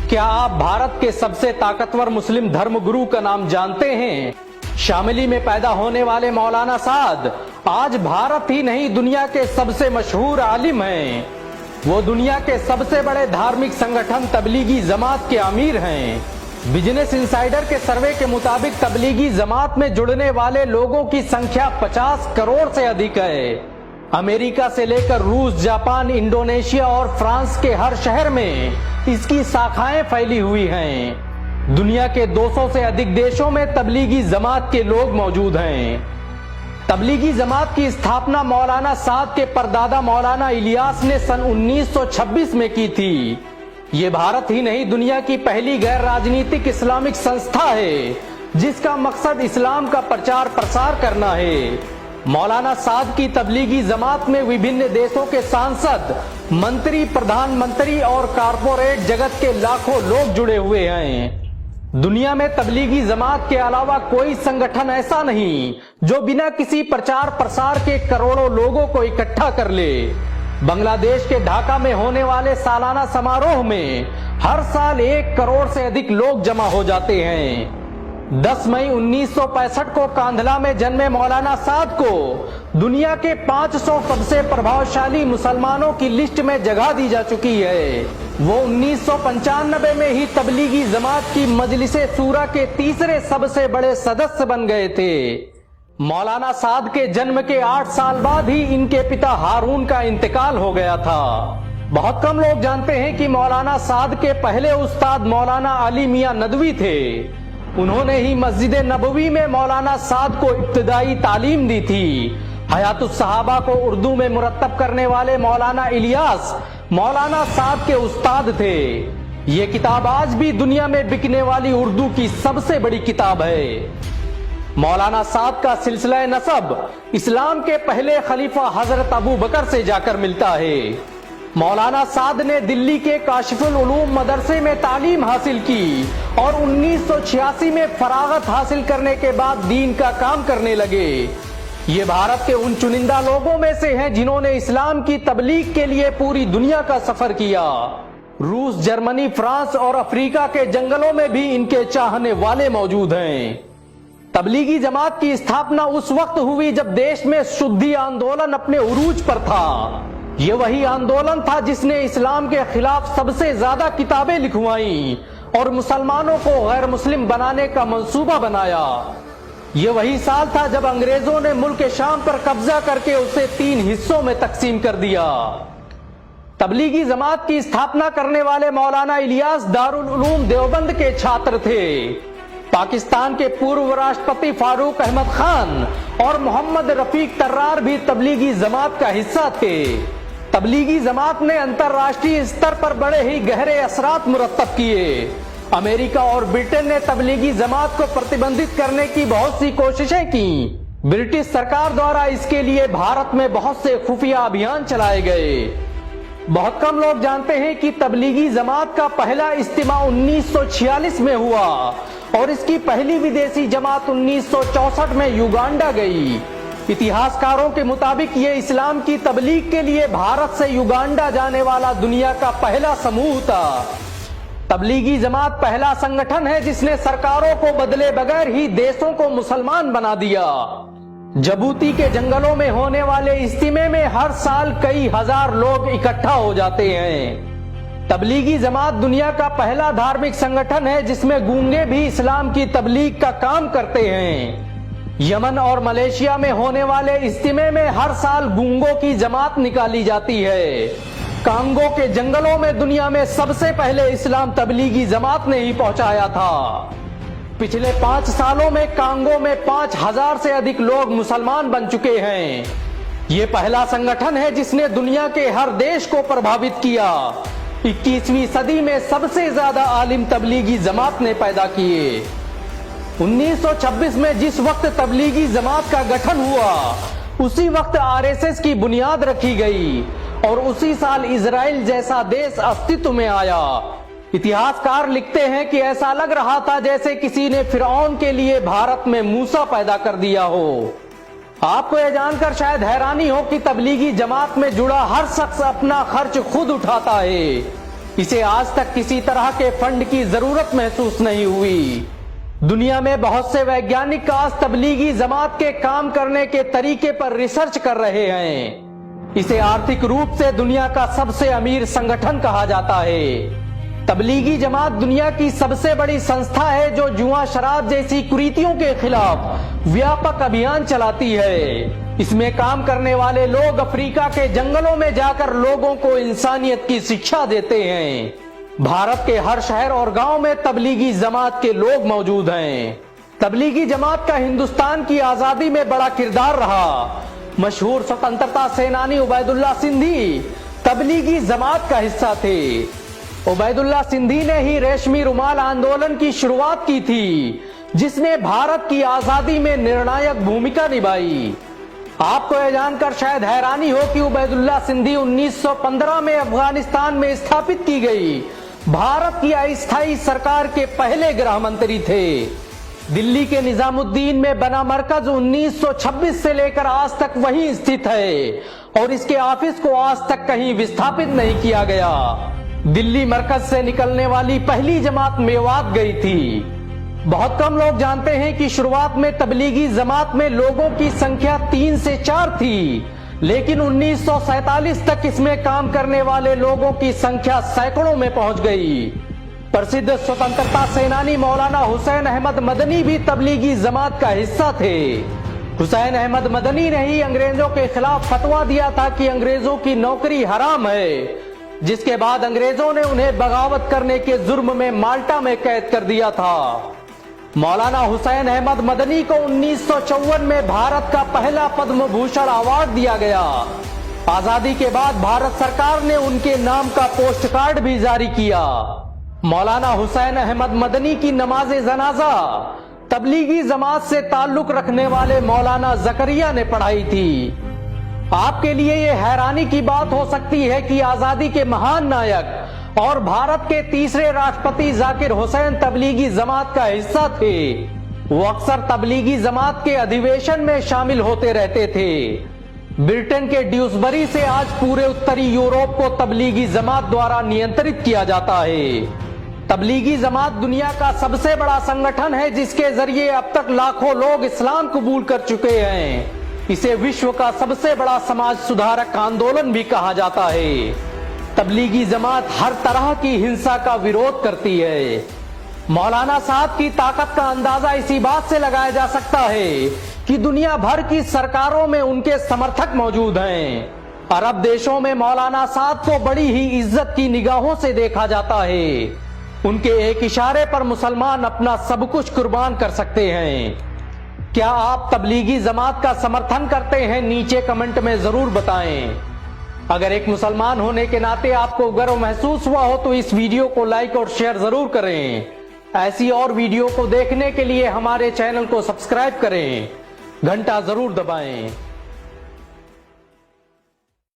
क्या आप भारत के सबसे ताकतवर मुस्लिम धर्मगुरु का नाम जानते हैं? शामिली में पैदा होने वाले मौलाना साद आज भारत ही नहीं दुनिया के सबसे मशहूर आलिम हैं। वो दुनिया के सबसे बड़े धार्मिक संगठन तबलीगी जमात के अमीर हैं। बिजनेस इनसाइडर के सर्वे के मुताबिक तबलीगी जमात में जुड़ने वाले लोगों की संख्या 50 करोड़ से अधिक है। अमेरिका से लेकर रूस, जापान, इंडोनेशिया और फ्रांस के हर शहर में इसकी शाखाएं फैली हुई हैं। दुनिया के 200 से अधिक देशों में तबलीगी जमात के लोग मौजूद हैं। तबलीगी जमात की स्थापना मौलाना साद के परदादा मौलाना इलियास ने सन 1926 में की थी। ये भारत ही नहीं दुनिया की पहली गैर राजनीतिक इस्लामिक संस्था है जिसका मकसद इस्लाम का प्रचार प्रसार करना है। मौलाना साद की तबलीगी जमात में विभिन्न देशों के सांसद, मंत्री, प्रधानमंत्री और कारपोरेट जगत के लाखों लोग जुड़े हुए हैं। दुनिया में तबलीगी जमात के अलावा कोई संगठन ऐसा नहीं जो बिना किसी प्रचार प्रसार के करोड़ों लोगों को इकट्ठा कर ले। बांग्लादेश के ढाका में होने वाले सालाना समारोह में हर साल 1 करोड़ से अधिक लोग जमा हो जाते हैं। 10 मई 1965 को कांधला में जन्मे मौलाना साद को दुनिया के 500 सबसे प्रभावशाली मुसलमानों की लिस्ट में जगह दी जा चुकी है। वो 1995 में ही तबलीगी जमात की मजलिसे सूरा के तीसरे सबसे बड़े सदस्य बन गए थे। मौलाना साद के जन्म के 8 साल बाद ही इनके पिता हारून का इंतकाल हो गया था। बहुत कम लोग जानते हैं कि मौलाना साद के पहले उस्ताद मौलाना अली मियां नदवी थे। उन्होंने ही मस्जिद नबवी में मौलाना साद को इब्तिदाई तालीम दी थी। हयातुस सहाबा को उर्दू में मुरत्तब करने वाले मौलाना इलियास मौलाना साद के उस्ताद थे। ये किताब आज भी दुनिया में बिकने वाली उर्दू की सबसे बड़ी किताब है। मौलाना साद का सिलसिला नसब इस्लाम के पहले खलीफा हजरत अबू बकर से जाकर मिलता है। मौलाना साद ने दिल्ली के काशिफुल उलूम मदरसे में तालीम हासिल की और 1986 में फरागत हासिल करने के बाद दीन का काम करने लगे। ये भारत के उन चुनिंदा लोगों में से हैं जिन्होंने इस्लाम की तबलीग के लिए पूरी दुनिया का सफर किया। रूस, जर्मनी, फ्रांस और अफ्रीका के जंगलों में भी इनके चाहने वाले मौजूद हैं। तबलीगी जमात की स्थापना उस वक्त हुई जब देश में शुद्धि आंदोलन अपने उरूज पर था। ये वही आंदोलन था जिसने इस्लाम के खिलाफ सबसे ज्यादा किताबें लिखवाई और मुसलमानों को गैर मुस्लिम बनाने का मंसूबा बनाया। ये वही साल था जब अंग्रेजों ने मुल्क शाम पर कब्जा करके उसे 3 हिस्सों में तकसीम कर दिया। तबलीगी जमात की स्थापना करने वाले मौलाना इलियास दारुल उलूम देवबंद के छात्र थे। पाकिस्तान के पूर्व राष्ट्रपति फारूक अहमद खान और मोहम्मद रफीक तर्रार भी तबलीगी जमात का हिस्सा थे। तबलीगी जमात ने अंतर्राष्ट्रीय स्तर पर बड़े ही गहरे असरात मुरत्तब किए। अमेरिका और ब्रिटेन ने तबलीगी जमात को प्रतिबंधित करने की बहुत सी कोशिशें की। ब्रिटिश सरकार द्वारा इसके लिए भारत में बहुत से खुफिया अभियान चलाए गए। बहुत कम लोग जानते हैं कि तबलीगी जमात का पहला इज्तिमा 1946 में हुआ और इसकी पहली विदेशी जमात 1964 में युगांडा गई। इतिहासकारों के मुताबिक ये इस्लाम की तबलीग के लिए भारत से युगांडा जाने वाला दुनिया का पहला समूह था। तबलीगी जमात पहला संगठन है जिसने सरकारों को बदले बगैर ही देशों को मुसलमान बना दिया। जबूती के जंगलों में होने वाले इज्तिमे में हर साल कई हजार लोग इकट्ठा हो जाते हैं। तबलीगी जमात दुनिया का पहला धार्मिक संगठन है जिसमें गूंगे भी इस्लाम की तबलीग का काम करते हैं। यमन और मलेशिया में होने वाले इज्तिमे में हर साल गूंगों की जमात निकाली जाती है। कांगो के जंगलों में दुनिया में सबसे पहले इस्लाम तबलीगी जमात ने ही पहुंचाया था। पिछले 5 सालों में कांगो में 5000 से अधिक लोग मुसलमान बन चुके हैं। ये पहला संगठन है जिसने दुनिया के हर देश को प्रभावित किया। 21वीं सदी में सबसे ज्यादा आलिम तबलीगी जमात ने पैदा किए। 1926 में जिस वक्त तबलीगी जमात का गठन हुआ उसी वक्त आरएसएस की बुनियाद रखी गई और उसी साल इजराइल जैसा देश अस्तित्व में आया। इतिहासकार लिखते हैं कि ऐसा लग रहा था जैसे किसी ने फिरौन के लिए भारत में मूसा पैदा कर दिया हो। आपको यह जानकर शायद हैरानी हो कि तबलीगी जमात में जुड़ा हर शख्स अपना खर्च खुद उठाता है। इसे आज तक किसी तरह के फंड की जरूरत महसूस नहीं हुई। दुनिया में बहुत से वैज्ञानिक आज तबलीगी जमात के काम करने के तरीके पर रिसर्च कर रहे हैं। इसे आर्थिक रूप से दुनिया का सबसे अमीर संगठन कहा जाता है। तबलीगी जमात दुनिया की सबसे बड़ी संस्था है जो जुआ शराब जैसी कुरीतियों के खिलाफ व्यापक अभियान चलाती है। इसमें काम करने वाले लोग अफ्रीका के जंगलों में जाकर लोगों को इंसानियत की शिक्षा देते हैं। भारत के हर शहर और गांव में तबलीगी जमात के लोग मौजूद हैं। तबलीगी जमात का हिंदुस्तान की आजादी में बड़ा किरदार रहा। मशहूर स्वतंत्रता सेनानी उबैदुल्ला सिंधी तबलीगी जमात का हिस्सा थे। उबैदुल्ला सिंधी ने ही रेशमी रुमाल आंदोलन की शुरुआत की थी, जिसने भारत की आजादी में निर्णायक भूमिका निभाई। आपको यह जानकर शायद हैरानी हो कि उबैदुल्ला सिंधी 1915 में अफगानिस्तान में स्थापित की गई भारत की अस्थायी सरकार के पहले गृह मंत्री थे। दिल्ली के निजामुद्दीन में बना मरकज 1926 से लेकर आज तक वहीं स्थित है और इसके ऑफिस को आज तक कहीं विस्थापित नहीं किया गया। दिल्ली मरकज से निकलने वाली पहली जमात मेवात गई थी। बहुत कम लोग जानते हैं कि शुरुआत में तबलीगी जमात में लोगों की संख्या 3 से 4 थी, लेकिन 1947 तक इसमें काम करने वाले लोगों की संख्या सैकड़ों में पहुंच गई। प्रसिद्ध स्वतंत्रता सेनानी मौलाना हुसैन अहमद मदनी भी तबलीगी जमात का हिस्सा थे। हुसैन अहमद मदनी ने ही अंग्रेजों के खिलाफ फतवा दिया था कि अंग्रेजों की नौकरी हराम है, जिसके बाद अंग्रेजों ने उन्हें बगावत करने के जुर्म में माल्टा में कैद कर दिया था। मौलाना हुसैन अहमद मदनी को 1954 में भारत का पहला पद्म भूषण अवार्ड दिया गया। आजादी के बाद भारत सरकार ने उनके नाम का पोस्ट कार्ड भी जारी किया। मौलाना हुसैन अहमद मदनी की नमाज़े जनाजा तबलीगी जमात से ताल्लुक रखने वाले मौलाना जकरिया ने पढ़ाई थी। आपके लिए यह हैरानी की बात हो सकती है कि आजादी के महान नायक और भारत के तीसरे राष्ट्रपति जाकिर हुसैन तबलीगी जमात का हिस्सा थे। वो अक्सर तबलीगी जमात के अधिवेशन में शामिल होते रहते थे। ब्रिटेन के ड्यूसबरी से आज पूरे उत्तरी यूरोप को तबलीगी जमात द्वारा नियंत्रित किया जाता है। तबलीगी जमात दुनिया का सबसे बड़ा संगठन है, जिसके जरिए अब तक लाखों लोग इस्लाम कबूल कर चुके हैं। इसे विश्व का सबसे बड़ा समाज सुधारक आंदोलन भी कहा जाता है। तबलीगी जमात हर तरह की हिंसा का विरोध करती है। मौलाना साहब की ताकत का अंदाजा इसी बात से लगाया जा सकता है कि दुनिया भर की सरकारों में उनके समर्थक मौजूद हैं। अरब देशों में मौलाना साहब को बड़ी ही इज्जत की निगाहों से देखा जाता है। उनके एक इशारे पर मुसलमान अपना सब कुछ कुर्बान कर सकते हैं। क्या आप तबलीगी जमात का समर्थन करते हैं? नीचे कमेंट में जरूर बताएं। अगर एक मुसलमान होने के नाते आपको गर्व महसूस हुआ हो तो इस वीडियो को लाइक और शेयर जरूर करें। ऐसी और वीडियो को देखने के लिए हमारे चैनल को सब्सक्राइब करें, घंटा जरूर दबाएं।